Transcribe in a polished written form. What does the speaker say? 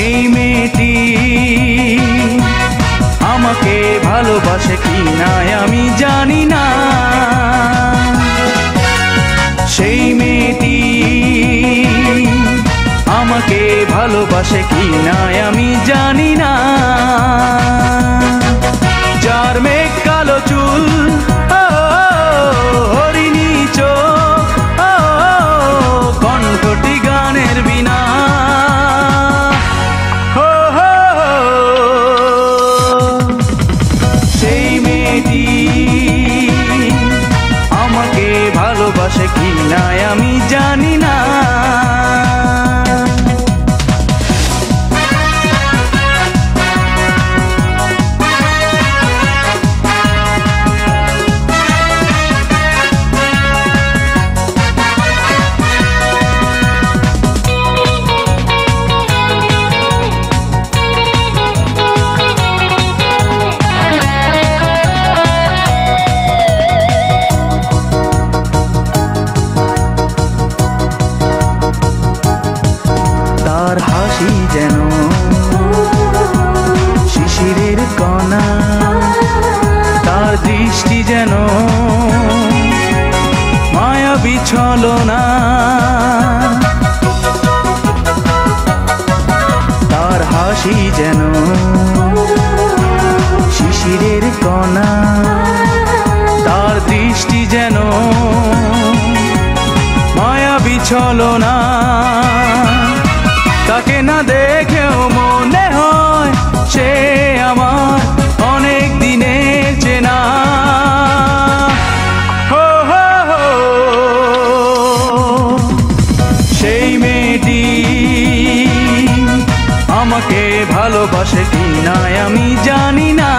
সেই মেয়েটি আমাকে ভালোবাসে কি না আমি জানি না। সেই মেয়েটি আমাকে ভালোবাসে কি না আমি জানি না। যার মেঘ কালো চুল, হরিণী চোখ, কণ্ঠটি গানের বিনা, সেই মেয়েটি আমাকে ভালোবাসে কি না আমি জানি না। তার হাসি যেন শিশিরের কণা, তার দৃষ্টি যেন মায়াবী ছলনা। তার হাসি যেন শিশিরের কণা, তার দৃষ্টি যেন মায়াবী ছলনা। তাকে না দেখেও মনে হয় সে আমার অনেক দিনের চেনা। সেই মেয়েটি আমাকে ভালোবাসে কি না আমি জানি না।